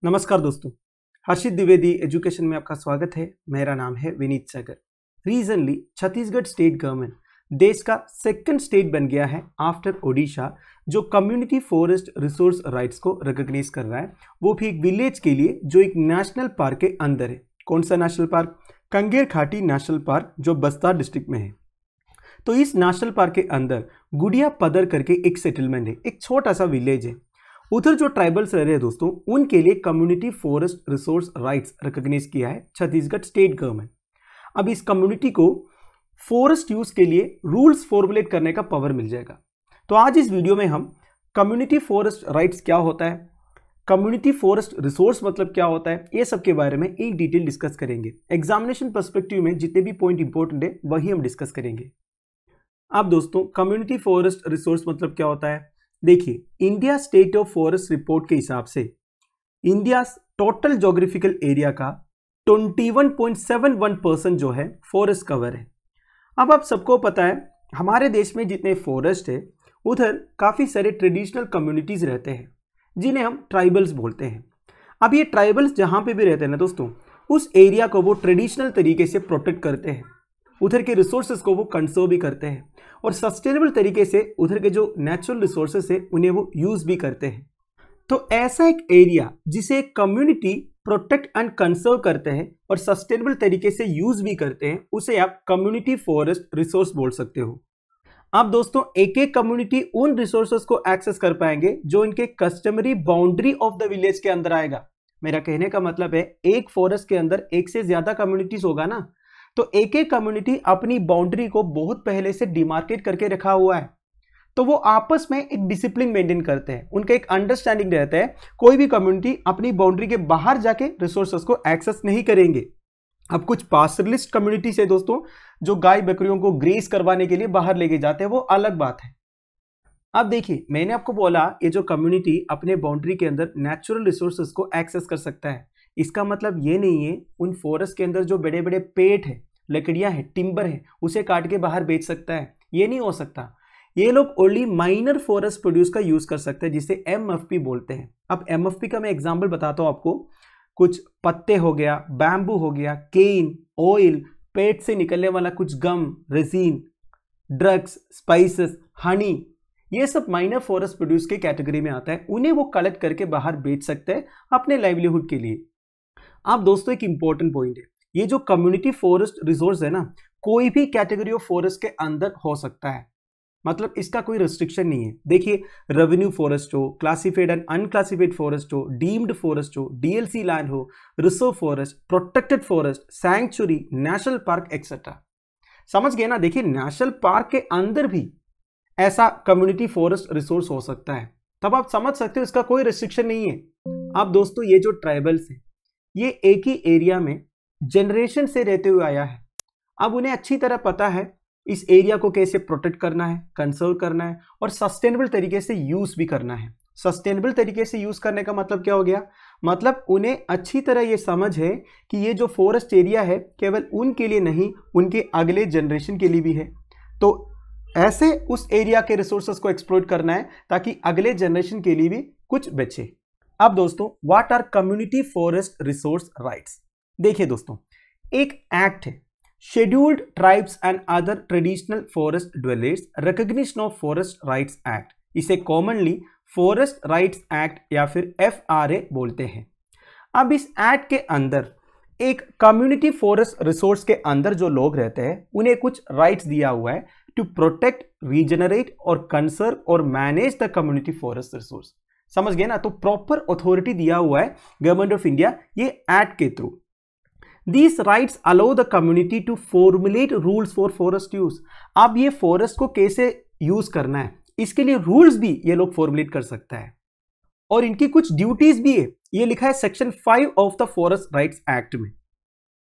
नमस्कार दोस्तों, हर्षित द्विवेदी एजुकेशन में आपका स्वागत है। मेरा नाम है विनीत सागर। रीजनली छत्तीसगढ़ स्टेट गवर्नमेंट देश का सेकंड स्टेट बन गया है आफ्टर ओडिशा, जो कम्युनिटी फॉरेस्ट रिसोर्स राइट्स को रिकॉग्नाइज कर रहा है, वो भी एक विलेज के लिए जो एक नेशनल पार्क के अंदर है। कौन सा national park? कंगेर Ghati national park, जो बस्तर डिस्ट्रिक्ट में है। तो इस नेशनल पार्क के अंदर गुड़िया पदर करके एक सेटलमेंट है, एक छोटा सा विलेज है। उधर जो ट्राइबल्स रह रहे हैं दोस्तों, उनके लिए community forest resource rights recognise किया है छत्तीसगढ़ स्टेट गवर्नमेंट। अब इस कम्युनिटी को फॉरेस्ट यूज के लिए रूल्स फॉर्मुलेट करने का पावर मिल जाएगा। तो आज इस वीडियो में हम कम्युनिटी फॉरेस्ट राइट्स क्या होता है, कम्युनिटी फॉरेस्ट रिसोर्स मतलब क्या होता है, ये सब के बारे में एक डिटेल डिस्कस करेंगे। एग्जामिनेशन पर्सपेक्टिव में जितने भी पॉइंट इंपॉर्टेंट है वही हम डिस्कस करेंगे। अब दोस्तों, कम्युनिटी फॉरेस्ट रिसोर्स मतलब क्या होता है? देखिए, India state of forest report के हिसाब से इंडिया टोटल ज्योग्राफिकल एरिया का 21.71% जो है फॉरेस्ट कवर है। अब आप सबको पता है, हमारे देश में जितने फॉरेस्ट है उधर काफ़ी सारे ट्रेडिशनल कम्युनिटीज़ रहते हैं जिन्हें हम ट्राइबल्स बोलते हैं। अब ये ट्राइबल्स जहाँ पे भी रहते हैं ना दोस्तों, उस एरिया को वो ट्रेडिशनल तरीके से प्रोटेक्ट करते हैं, उधर के रिसोर्सेज को वो कंजर्व भी करते हैं और सस्टेनेबल तरीके से उधर के जो नेचुरल रिसोर्सेज है उन्हें वो यूज़ भी करते हैं। तो ऐसा एक एरिया जिसे एक कम्युनिटी प्रोटेक्ट एंड कंजर्व करते हैं और सस्टेनेबल तरीके से यूज़ भी करते हैं, उसे आप कम्युनिटी फॉरेस्ट रिसोर्स बोल सकते हो। अब दोस्तों, एक एक कम्युनिटी उन रिसोर्सेज को एक्सेस कर पाएंगे जो इनके customary boundary of the village के अंदर आएगा। मेरा कहने का मतलब है, एक फॉरेस्ट के अंदर एक से ज़्यादा कम्युनिटीज होगा ना, तो एक एक कम्युनिटी अपनी बाउंड्री को बहुत पहले से डिमार्केट करके रखा हुआ है, तो वो आपस में एक डिसिप्लिन मेंटेन करते हैं, उनका एक अंडरस्टैंडिंग रहता है। कोई भी कम्युनिटी अपनी बाउंड्री के बाहर जाके रिसोर्सेस को एक्सेस नहीं करेंगे। अब कुछ पास्टरलिस्ट कम्युनिटीज है दोस्तों, जो गाय बकरियों को ग्रेस करवाने के लिए बाहर लेके जाते हैं, वो अलग बात है। अब देखिए, मैंने आपको बोला ये जो कम्युनिटी अपने बाउंड्री के अंदर नेचुरल रिसोर्सेज को एक्सेस कर सकता है, इसका मतलब ये नहीं है उन फॉरेस्ट के अंदर जो बड़े बड़े पेड़ है, लकड़ियां है, टिम्बर है, उसे काट के बाहर बेच सकता है। ये नहीं हो सकता। ये लोग ओनली माइनर फॉरेस्ट प्रोड्यूस का यूज कर सकते हैं, जिसे एमएफपी बोलते हैं। अब एमएफपी का मैं एग्जांपल बताता हूं आपको। कुछ पत्ते हो गया, बैम्बू हो गया, केन, ऑयल, पेड़ से निकलने वाला कुछ गम, रेजिन, ड्रग्स, स्पाइसेस, हनी, ये सब माइनर फॉरेस्ट प्रोड्यूस के कैटेगरी में आता है। उन्हें वो कलेक्ट करके बाहर बेच सकते हैं अपने लाइवलीहुड के लिए। अब दोस्तों, एक इंपॉर्टेंट पॉइंट है, ये जो कम्युनिटी फॉरेस्ट रिसोर्स है ना, कोई भी कैटेगरी ऑफ फॉरेस्ट के अंदर हो सकता है, मतलब इसका कोई रिस्ट्रिक्शन नहीं है। देखिए, रेवेन्यू फॉरेस्ट हो, क्लासिफाइड एंड अनक्लासिफाइड फॉरेस्ट हो, डीम्ड फॉरेस्ट हो, डीएलसी लैंड हो, reserve forest, protected forest, sanctuary, national park etcetera. समझ गए ना? देखिए, नेशनल पार्क के अंदर भी ऐसा कम्युनिटी फॉरेस्ट रिसोर्स हो सकता है, तब आप समझ सकते हो इसका कोई रिस्ट्रिक्शन नहीं है। अब दोस्तों, ये जो ट्राइबल्स है, ये एक ही एरिया में जनरेशन से रहते हुए आया है। अब उन्हें अच्छी तरह पता है इस एरिया को कैसे प्रोटेक्ट करना है, कंजर्व करना है और सस्टेनेबल तरीके से यूज भी करना है। सस्टेनेबल तरीके से यूज करने का मतलब क्या हो गया? मतलब उन्हें अच्छी तरह ये समझ है कि ये जो फॉरेस्ट एरिया है केवल उनके लिए नहीं, उनके अगले जनरेशन के लिए भी है। तो ऐसे उस एरिया के रिसोर्सेस को एक्सप्लॉइट करना है ताकि अगले जनरेशन के लिए भी कुछ बचे। अब दोस्तों, what are community forest resource rights? देखिए दोस्तों, एक एक्ट है, scheduled tribes and other traditional forest dwellers recognition of forest rights act. इसे कॉमनली फॉरेस्ट राइट्स एक्ट या फिर एफआरए बोलते हैं। अब इस एक्ट के अंदर एक कम्युनिटी फॉरेस्ट रिसोर्स के अंदर जो लोग रहते हैं उन्हें कुछ राइट्स दिया हुआ है टू प्रोटेक्ट, रीजनरेट और कंजर्व और manage the community forest resource. समझ गए ना? तो प्रॉपर अथॉरिटी दिया हुआ है गवर्नमेंट ऑफ इंडिया ये एक्ट के through. These rights allow the community to formulate rules for forest use। अब ये फॉरेस्ट को कैसे यूज करना है, इसके लिए रूल्स भी ये लोग फॉर्मुलेट कर सकता है और इनकी कुछ ड्यूटीज भी है। ये लिखा है section 5 of the forest rights act में।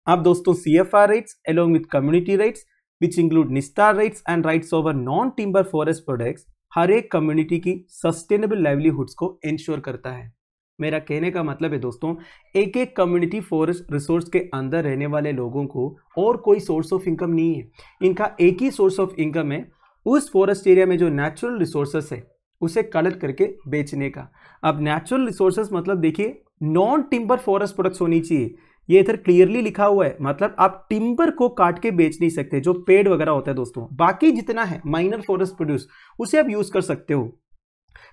अब दोस्तों, CFR rights along with community rights which include निस्तार rights and rights over non timber forest products हर एक कम्युनिटी की सस्टेनेबल लाइवलीहुड्स को इंश्योर करता है। मेरा कहने का मतलब है दोस्तों, एक एक कम्युनिटी फॉरेस्ट रिसोर्स के अंदर रहने वाले लोगों को और कोई सोर्स ऑफ इनकम नहीं है, इनका एक ही सोर्स ऑफ इनकम है उस फॉरेस्ट एरिया में जो नेचुरल रिसोर्सेस है उसे कलेक्ट करके बेचने का। अब नेचुरल रिसोर्सेस मतलब देखिए, नॉन टिम्बर फॉरेस्ट प्रोडक्ट्स होनी चाहिए। ये इधर क्लियरली लिखा हुआ है, मतलब आप टिम्बर को काट के बेच नहीं सकते, जो पेड़ वगैरह होता है दोस्तों। बाकी जितना है माइनर फॉरेस्ट प्रोड्यूस उसे आप यूज कर सकते हो।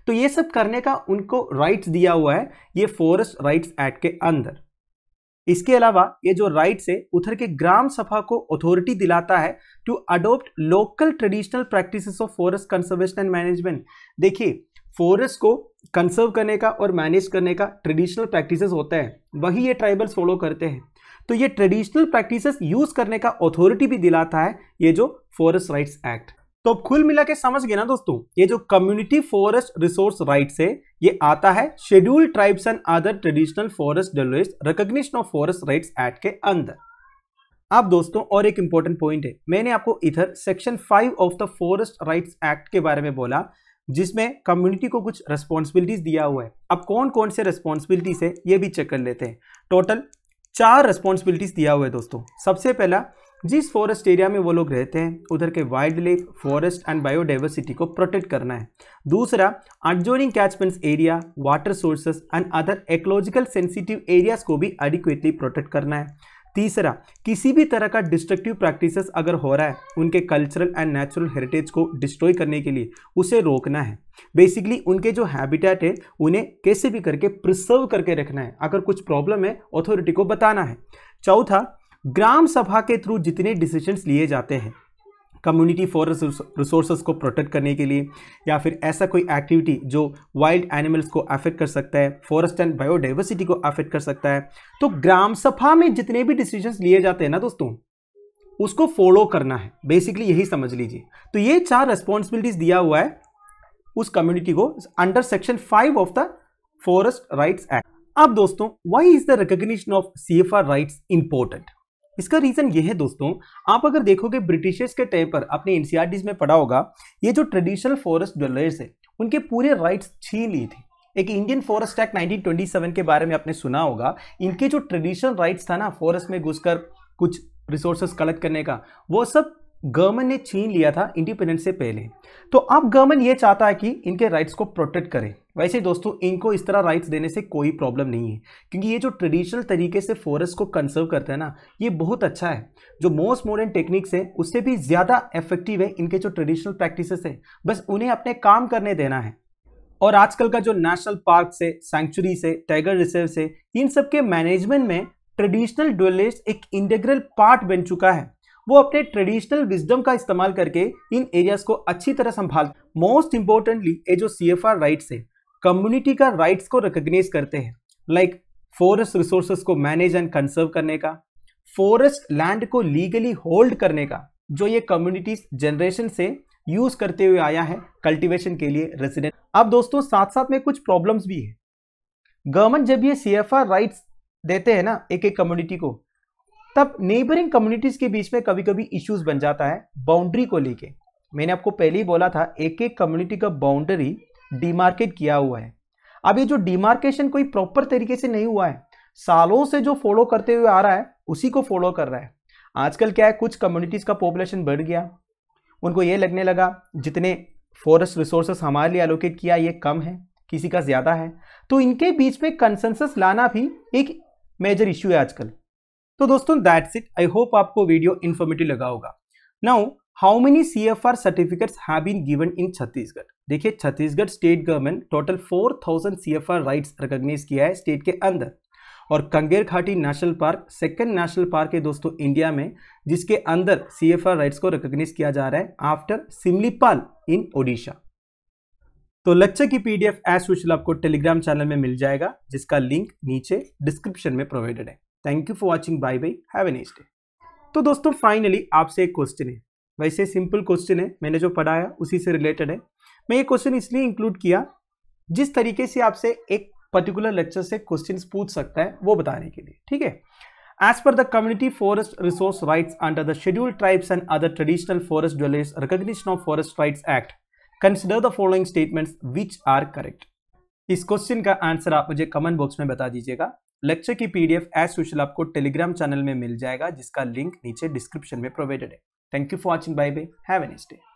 तो ये सब करने का उनको राइट्स दिया हुआ है ये फॉरेस्ट राइट्स एक्ट के अंदर। इसके अलावा ये जो राइट्स है उधर के ग्राम सभा को अथॉरिटी दिलाता है to adopt local traditional practices of forest conservation and management. देखिए, फॉरेस्ट को कंजर्व करने का और मैनेज करने का ट्रेडिशनल प्रैक्टिसेस होता है, वही ये ट्राइबल्स फॉलो करते हैं। तो ये ट्रेडिशनल प्रैक्टिसेस यूज करने का अथॉरिटी भी दिलाता है ये जो फॉरेस्ट राइट्स एक्ट। तो अब कुल मिला के समझ गए ना दोस्तों, ये जो कम्युनिटी फॉरेस्ट रिसोर्स राइट्स है ये आता है scheduled tribes and other traditional forest developers recognition of forest rights act के अंदर। अब दोस्तों और एक इंपॉर्टेंट पॉइंट है, मैंने आपको इधर section 5 of the forest rights act के बारे में बोला, जिसमें कम्युनिटी को कुछ रेस्पॉन्सिबिलिटीज दिया हुआ है। अब कौन कौन से रेस्पॉन्सिबिलिटीज है ये भी चेक कर लेते हैं। टोटल 4 रेस्पॉन्सिबिलिटीज दिया हुआ है दोस्तों। सबसे पहला, जिस फॉरेस्ट एरिया में वो लोग रहते हैं उधर के wildlife, forest and biodiversity को प्रोटेक्ट करना है। दूसरा, adjoining catchments area, water sources and other ecological sensitive areas को भी एडिक्वेटली प्रोटेक्ट करना है। तीसरा, किसी भी तरह का डिस्ट्रक्टिव प्रैक्टिसेस अगर हो रहा है उनके कल्चरल एंड नेचुरल हेरिटेज को डिस्ट्रॉय करने के लिए उसे रोकना है। बेसिकली उनके जो हैबिटेट है उन्हें कैसे भी करके प्रिजर्व करके रखना है। अगर कुछ प्रॉब्लम है अथॉरिटी को बताना है। चौथा, ग्राम सभा के थ्रू जितने डिसीजंस लिए जाते हैं कम्युनिटी फॉरेस्ट रिसोर्सेज को प्रोटेक्ट करने के लिए, या फिर ऐसा कोई एक्टिविटी जो वाइल्ड एनिमल्स को अफेक्ट कर सकता है, फॉरेस्ट एंड बायोडाइवर्सिटी को अफेक्ट कर सकता है, तो ग्राम सभा में जितने भी डिसीजंस लिए जाते हैं ना दोस्तों उसको फॉलो करना है। बेसिकली यही समझ लीजिए। तो ये 4 रेस्पॉन्सिबिलिटीज दिया हुआ है उस कम्युनिटी को under section 5 of the forest rights act. अब दोस्तों, why is the recognition of CFR rights important? इसका रीजन ये है दोस्तों, आप अगर देखोगे ब्रिटिशर्स के टाइम पर आपने एनसीईआरटीज में पढ़ा होगा, ये जो ट्रेडिशनल फॉरेस्ट ड्वेलर्स है उनके पूरे राइट्स छीन ली थी। एक इंडियन फॉरेस्ट एक्ट 1927 के बारे में आपने सुना होगा। इनके जो ट्रेडिशनल राइट्स था ना फॉरेस्ट में घुसकर कुछ रिसोर्सेस कलेक्ट करने का, वो सब गवर्नमेंट ने छीन लिया था इंडिपेंडेंस से पहले। तो अब गवर्नमेंट ये चाहता है कि इनके राइट्स को प्रोटेक्ट करे। वैसे दोस्तों इनको इस तरह राइट्स देने से कोई प्रॉब्लम नहीं है, क्योंकि ये जो ट्रेडिशनल तरीके से फॉरेस्ट को कंजर्व करते हैं ना, ये बहुत अच्छा है। जो मोस्ट मॉडर्न टेक्निक्स है उससे भी ज़्यादा इफेक्टिव है इनके जो ट्रेडिशनल प्रैक्टिसेस है। बस उन्हें अपने काम करने देना है। और आजकल का जो नेशनल पार्क से, सैंक्चुरी से, टाइगर रिजर्व से, इन सब के मैनेजमेंट में ट्रेडिशनल ड्वेलर्स एक इंटीग्रल पार्ट बन चुका है। वो अपने ट्रेडिशनल विजडम का इस्तेमाल करके इन एरियाज को अच्छी तरह संभाल। मोस्ट इंपॉर्टेंटली ये जो CFR राइट्स है कम्युनिटी का राइट्स को रिकॉग्नाइज करते हैं, लाइक फॉरेस्ट रिसोर्सेज को मैनेज एंड कंजर्व करने का, फॉरेस्ट लैंड को लीगली होल्ड करने का, जो ये कम्युनिटीज जनरेशन से यूज करते हुए आया है कल्टीवेशन के लिए रेजिडेंट। अब दोस्तों साथ साथ में कुछ प्रॉब्लम्स भी है। गवर्नमेंट जब ये CFR राइट्स देते हैं ना एक एक कम्युनिटी को, तब नेबरिंग कम्युनिटीज के बीच में कभी कभी इश्यूज बन जाता है बाउंड्री को लेके। मैंने आपको पहले ही बोला था एक एक कम्युनिटी का बाउंड्री डिमार्केट किया हुआ है। अब ये जो डिमार्केशन कोई प्रॉपर तरीके से नहीं हुआ है, सालों से जो फॉलो करते हुए आ रहा है उसी को फॉलो कर रहा है। आजकल क्या है, कुछ कम्युनिटीज का पॉपुलेशन बढ़ गया, उनको ये लगने लगा जितने फॉरेस्ट रिसोर्सेस हमारे लिए एलोकेट किया ये कम है, किसी का ज्यादा है। तो इनके बीच में कंसेंसस लाना भी एक मेजर इश्यू है आजकल। तो दोस्तों दैट्स इट। आई होप आपको वीडियो इन्फॉर्मेटिव लगा होगा। Now how many CFR certificates have been given in Chhattisgarh? देखिए, Chhattisgarh state government total 4000 CFR rights recognise किया है स्टेट के अंदर। और Kanger Ghati national park second national park है दोस्तों इंडिया में, जिसके अंदर CFR राइट्स को रिकॉग्नाइज किया जा रहा है आफ्टर सिमलीपाल इन ओडिशा। तो लेक्चर की PDF एज यूजुअल आपको टेलीग्राम चैनल में मिल जाएगा, जिसका लिंक नीचे डिस्क्रिप्शन में प्रोवाइडेड है। Thank you for watching. Bye bye, have a nice day. तो दोस्तों फाइनली आपसे एक क्वेश्चन है, वैसे सिंपल क्वेश्चन है, मैंने जो पढ़ाया उसी से रिलेटेड है। मैं ये क्वेश्चन इसलिए इंक्लूड किया जिस तरीके से आपसे एक पर्टिकुलर लेक्चर से क्वेश्चंस पूछ सकता है वो बताने के लिए, ठीक है। As per the community forest resource rights under the scheduled tribes and other traditional forest dwellers recognition of forest rights act, consider the following statements which are correct. इस क्वेश्चन का आंसर आप मुझे कमेंट बॉक्स में बता दीजिएगा। Lecture की PDF as usual आपको Telegram channel में मिल जाएगा, जिसका लिंक नीचे डिस्क्रिप्शन में प्रोवाइडेड है। Thank you for watching. Bye bye, have a nice day.